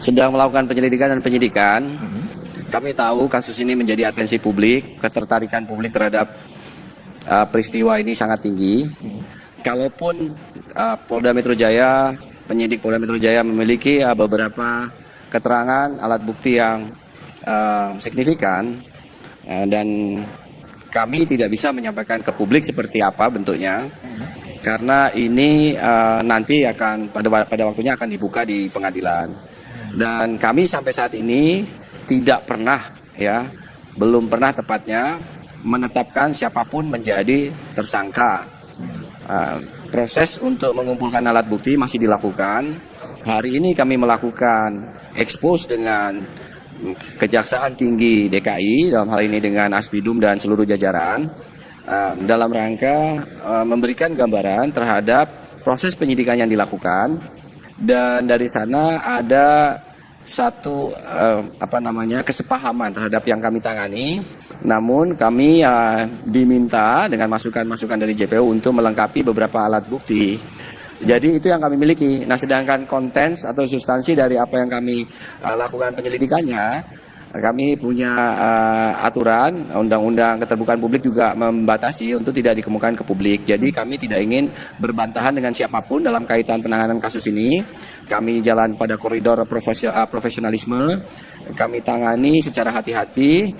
sedang melakukan penyelidikan dan penyidikan. Kami tahu kasus ini menjadi atensi publik, ketertarikan publik terhadap peristiwa ini sangat tinggi. Kalaupun Polda Metro Jaya, penyidik Polda Metro Jaya memiliki beberapa keterangan alat bukti yang signifikan, dan kami tidak bisa menyampaikan ke publik seperti apa bentuknya, karena ini nanti akan pada waktunya akan dibuka di pengadilan. Dan kami sampai saat ini tidak pernah, belum pernah tepatnya menetapkan siapapun menjadi tersangka. Proses untuk mengumpulkan alat bukti masih dilakukan. Hari ini kami melakukan expose dengan Kejaksaan Tinggi DKI, dalam hal ini dengan Aspidum dan seluruh jajaran, dalam rangka memberikan gambaran terhadap proses penyidikan yang dilakukan. Dan dari sana ada satu kesepahaman terhadap yang kami tangani. Namun kami diminta dengan masukan-masukan dari JPU untuk melengkapi beberapa alat bukti. Jadi itu yang kami miliki. Nah, sedangkan konten atau substansi dari apa yang kami lakukan penyelidikannya, kami punya aturan, undang-undang keterbukaan publik juga membatasi untuk tidak dikemukakan ke publik. Jadi kami tidak ingin berbantahan dengan siapapun dalam kaitan penanganan kasus ini. Kami jalan pada koridor profesionalisme, kami tangani secara hati-hati,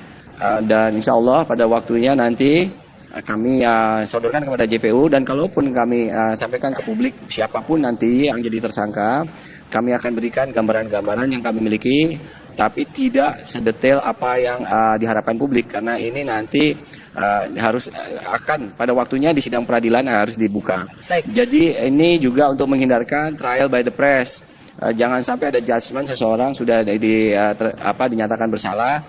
dan insya Allah pada waktunya nanti kami sodorkan kepada JPU, dan kalaupun kami sampaikan ke publik siapapun nanti yang jadi tersangka, kami akan berikan gambaran-gambaran yang kami miliki, tapi tidak sedetail apa yang diharapkan publik, karena ini nanti akan pada waktunya di sidang peradilan harus dibuka. Baik. Jadi ini juga untuk menghindarkan trial by the press. Jangan sampai ada judgement seseorang sudah dinyatakan bersalah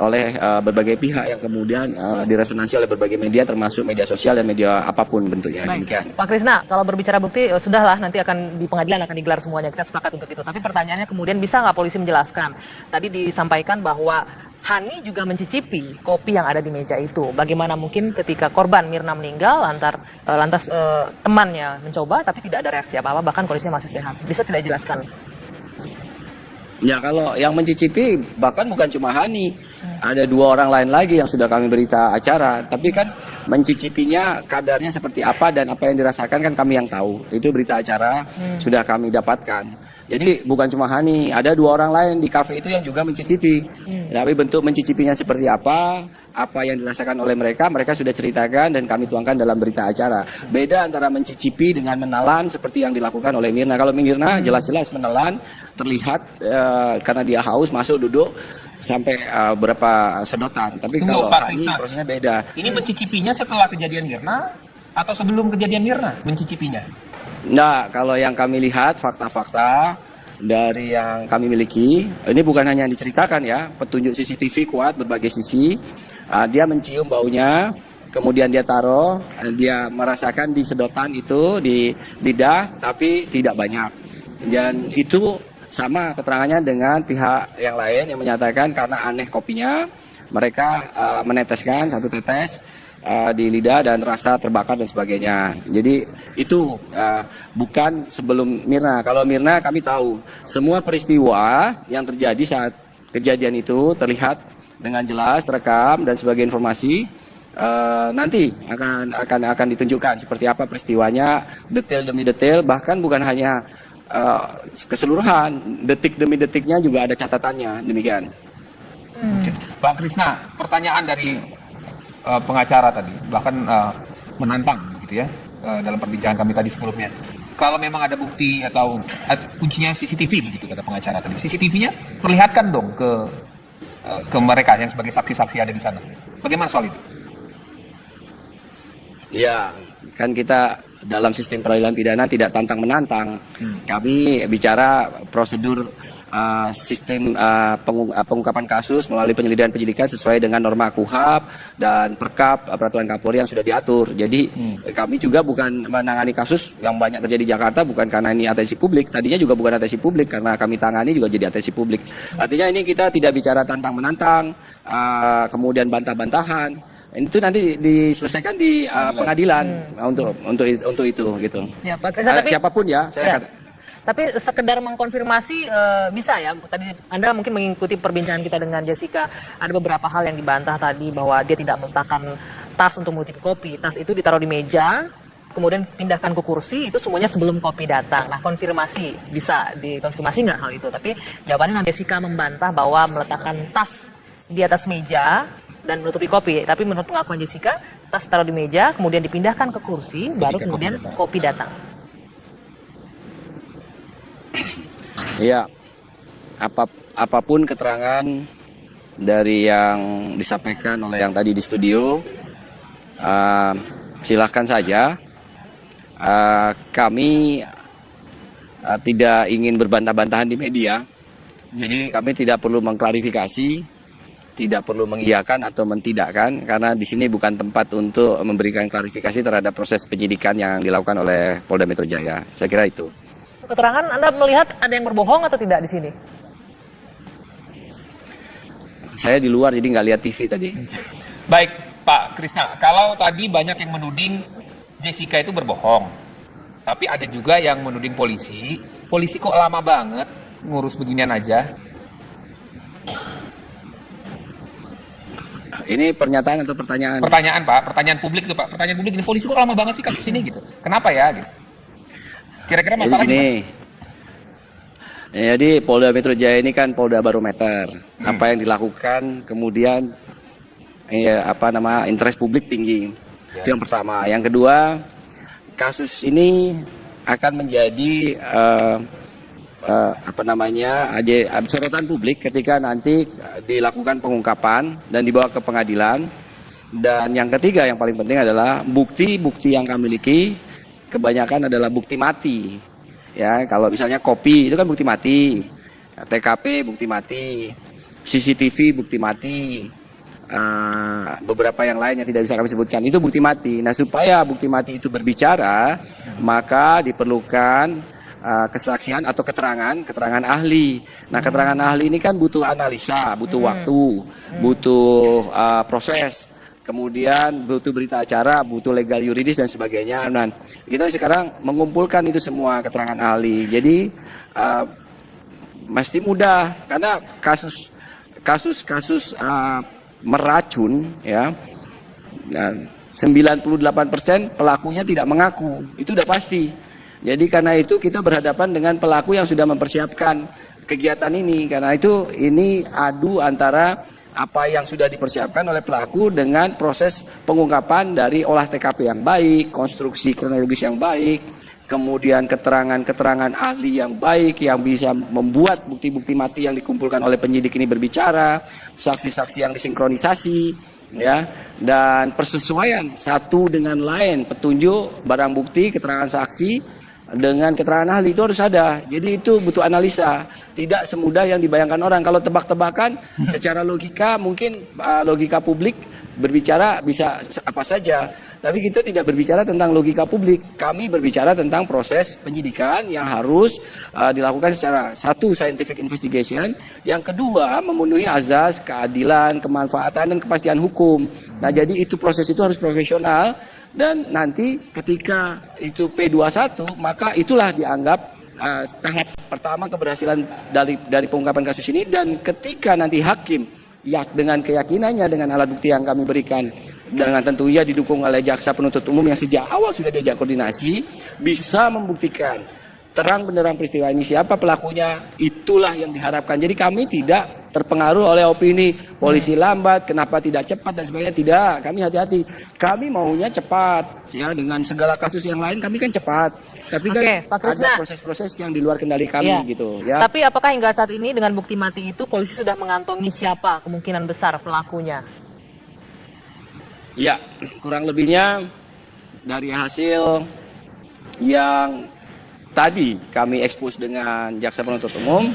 oleh berbagai pihak yang kemudian diresonansi oleh berbagai media, termasuk media sosial dan media apapun bentuknya. Demikian. Pak Krisna, kalau berbicara bukti sudahlah, nanti akan di pengadilan akan digelar semuanya, kita sepakat untuk itu. Tapi pertanyaannya kemudian, bisa nggak polisi menjelaskan? Tadi disampaikan bahwa Hani juga mencicipi kopi yang ada di meja itu. Bagaimana mungkin ketika korban Mirna meninggal, lantas temannya mencoba tapi tidak ada reaksi apa-apa, bahkan kondisinya masih sehat. Bisa tidak jelaskan? Ya, kalau yang mencicipi bahkan bukan cuma Hani, ada 2 orang lain lagi yang sudah kami berita acara. Tapi kan mencicipinya kadarnya seperti apa dan apa yang dirasakan kan kami yang tahu. Itu berita acara sudah kami dapatkan. Jadi bukan cuma Hani, ada 2 orang lain di kafe itu yang juga mencicipi. Tapi bentuk mencicipinya seperti apa yang dirasakan oleh mereka sudah ceritakan dan kami tuangkan dalam berita acara. Beda antara mencicipi dengan menelan seperti yang dilakukan oleh Mirna. Kalau Mirna jelas-jelas menelan, terlihat karena dia haus masuk duduk sampai berapa sedotan. Tapi kalau Hani prosesnya beda. Ini mencicipinya setelah kejadian Mirna atau sebelum kejadian Mirna mencicipinya? Nah, kalau yang kami lihat fakta-fakta dari yang kami miliki, ini bukan hanya yang diceritakan ya, petunjuk CCTV kuat berbagai sisi. Dia mencium baunya, kemudian dia taruh, dia merasakan di sedotan itu, di lidah, tapi tidak banyak. Dan itu sama keterangannya dengan pihak yang lain yang menyatakan karena aneh kopinya, mereka meneteskan 1 tetes di lidah dan rasa terbakar dan sebagainya. Jadi itu bukan sebelum Mirna. Kalau Mirna kami tahu semua peristiwa yang terjadi saat kejadian itu terlihat dengan jelas, terekam dan sebagai informasi. Nanti akan ditunjukkan seperti apa peristiwanya, detail demi detail, bahkan bukan hanya keseluruhan, detik demi detiknya juga ada catatannya. Demikian. Pak Krisna, pertanyaan dari pengacara tadi, bahkan menantang gitu ya, dalam perbincangan kami tadi sebelumnya. Kalau memang ada bukti atau kuncinya CCTV begitu kata pengacara tadi, CCTV-nya perlihatkan dong ke mereka yang sebagai saksi-saksi ada di sana. Bagaimana soal itu? Ya, kan kita dalam sistem peradilan pidana tidak tantang menantang. Kami bicara prosedur sistem pengungkapan kasus melalui penyidikan sesuai dengan norma KUHAP dan Perkap peraturan Kapolri yang sudah diatur. Jadi kami juga bukan menangani kasus yang banyak terjadi di Jakarta bukan karena ini atensi publik. Tadinya juga bukan atensi publik, karena kami tangani juga jadi atensi publik. Artinya ini kita tidak bicara tantang menantang, kemudian bantah-bantahan. Itu nanti diselesaikan di pengadilan untuk itu gitu. Ya, Pak Krisna, siapapun ya, saya kata. Tapi sekedar mengkonfirmasi bisa ya, tadi Anda mungkin mengikuti perbincangan kita dengan Jessica, ada beberapa hal yang dibantah tadi bahwa dia tidak meletakkan tas untuk mengutip kopi, tas itu ditaruh di meja, kemudian pindahkan ke kursi, itu semuanya sebelum kopi datang. Nah, konfirmasi, bisa dikonfirmasi nggak hal itu? Tapi jawabannya Jessica membantah bahwa meletakkan tas di atas meja dan menutupi kopi. Tapi menurut pengakuan Jessica, tas taruh di meja, kemudian dipindahkan ke kursi, baru kemudian kopi datang. Ya, apapun keterangan dari yang disampaikan oleh yang tadi di studio, silahkan saja. Kami tidak ingin berbantah-bantahan di media, jadi kami tidak perlu mengklarifikasi, tidak perlu mengiyakan atau mentidakkan, karena di sini bukan tempat untuk memberikan klarifikasi terhadap proses penyidikan yang dilakukan oleh Polda Metro Jaya. Saya kira itu. Keterangan Anda melihat ada yang berbohong atau tidak di sini? Saya di luar jadi nggak lihat TV tadi. Baik, Pak Krisna, kalau tadi banyak yang menuding Jessica itu berbohong, tapi ada juga yang menuding polisi kok lama banget ngurus beginian aja. Ini pernyataan atau pertanyaan? Pertanyaan, Pak, pertanyaan publik tuh, Pak. Pertanyaan publik ini, polisi kok lama banget sih kasus ini gitu. Kenapa ya gitu? Kira-kira masalahnya gini. Jadi Polda Metro Jaya ini kan Polda barometer. Apa yang dilakukan kemudian interest publik tinggi. Itu yang pertama. Yang kedua, kasus ini akan menjadi sorotan publik ketika nanti dilakukan pengungkapan dan dibawa ke pengadilan. Dan yang ketiga yang paling penting adalah bukti-bukti yang kami miliki kebanyakan adalah bukti mati. Ya, kalau misalnya kopi itu kan bukti mati, TKP bukti mati, CCTV bukti mati, beberapa yang lain yang tidak bisa kami sebutkan itu bukti mati. Nah, supaya bukti mati itu berbicara, maka diperlukan kesaksian atau keterangan ahli. Nah, keterangan ahli ini kan butuh analisa, butuh waktu, butuh proses. Kemudian butuh berita acara, butuh legal yuridis dan sebagainya. Dan kita sekarang mengumpulkan itu semua keterangan ahli. Jadi mesti mudah karena kasus meracun ya. 98% pelakunya tidak mengaku. Itu udah pasti. Jadi karena itu kita berhadapan dengan pelaku yang sudah mempersiapkan kegiatan ini. Karena itu ini adu antara apa yang sudah dipersiapkan oleh pelaku dengan proses pengungkapan dari olah TKP yang baik, konstruksi kronologis yang baik, kemudian keterangan-keterangan ahli yang baik yang bisa membuat bukti-bukti mati yang dikumpulkan oleh penyidik ini berbicara, saksi-saksi yang disinkronisasi, ya, dan persesuaian satu dengan lain, petunjuk, barang bukti, keterangan saksi dengan keterangan ahli itu harus ada. Jadi itu butuh analisa, tidak semudah yang dibayangkan orang. Kalau tebak-tebakan secara logika mungkin logika publik berbicara bisa apa saja, tapi kita tidak berbicara tentang logika publik. Kami berbicara tentang proses penyidikan yang harus dilakukan secara satu scientific investigation, yang kedua memenuhi azas keadilan, kemanfaatan dan kepastian hukum. Nah, jadi itu proses itu harus profesional. Dan nanti ketika itu P21, maka itulah dianggap tahap pertama keberhasilan dari pengungkapan kasus ini. Dan ketika nanti hakim dengan keyakinannya, dengan alat bukti yang kami berikan, dengan tentunya didukung oleh jaksa penuntut umum yang sejak awal sudah diajak koordinasi, bisa membuktikan terang benderang peristiwa ini siapa pelakunya, itulah yang diharapkan. Jadi kami tidak terpengaruh oleh opini polisi lambat, kenapa tidak cepat dan sebagainya. Tidak, kami hati-hati. Kami maunya cepat, ya, dengan segala kasus yang lain kami kan cepat. Tapi kan ada proses-proses yang di luar kendali kami gitu. Ya. Tapi apakah hingga saat ini dengan bukti mati itu polisi sudah mengantongi siapa kemungkinan besar pelakunya? Ya, kurang lebihnya dari hasil yang tadi kami ekspos dengan jaksa penuntut umum,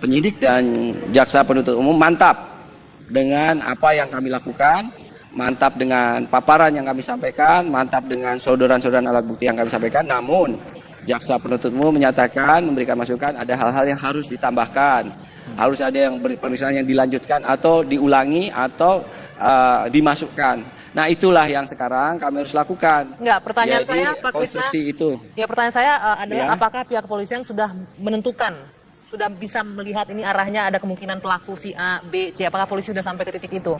penyidik dan jaksa penuntut umum mantap dengan apa yang kami lakukan, mantap dengan paparan yang kami sampaikan, mantap dengan sodoran-sodoran alat bukti yang kami sampaikan. Namun jaksa penuntut umum menyatakan, memberikan masukan ada hal-hal yang harus ditambahkan, harus ada yang pemeriksaan yang dilanjutkan atau diulangi atau dimasukkan. Nah, itulah yang sekarang kami harus lakukan. Enggak, pertanyaan Jadi, saya, Pak Krisna. konstruksi itu. Ya, pertanyaan saya adalah Ya. apakah pihak kepolisian sudah menentukan, sudah bisa melihat ini arahnya ada kemungkinan pelaku si A, B, C, apakah polisi sudah sampai ke titik itu?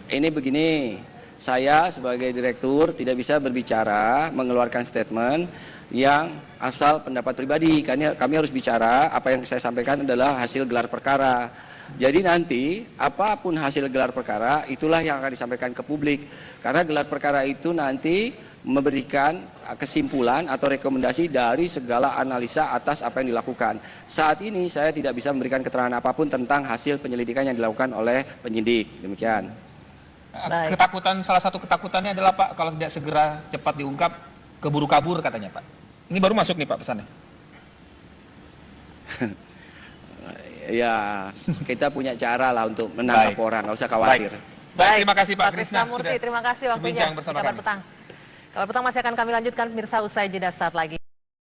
Ini begini, saya sebagai direktur tidak bisa berbicara, mengeluarkan statement yang asal pendapat pribadi. Karena kami harus bicara, apa yang saya sampaikan adalah hasil gelar perkara. Jadi nanti, apapun hasil gelar perkara, itulah yang akan disampaikan ke publik. Karena gelar perkara itu nanti memberikan kesimpulan atau rekomendasi dari segala analisa atas apa yang dilakukan. Saat ini saya tidak bisa memberikan keterangan apapun tentang hasil penyelidikan yang dilakukan oleh penyidik. Demikian. Baik. Ketakutan, salah satu ketakutannya adalah Pak, kalau tidak segera cepat diungkap, keburu kabur katanya Pak. Ini baru masuk nih Pak pesannya. Ya, kita punya cara lah untuk menangkap Baik. orang, nggak usah khawatir. Baik, terima kasih Pak Pak Krisna. Krisnamurti, sudah terima kasih waktunya. berbincang bersama Kabar kami. petang. Kabar petang masih akan kami lanjutkan pemirsa usai jeda saat lagi.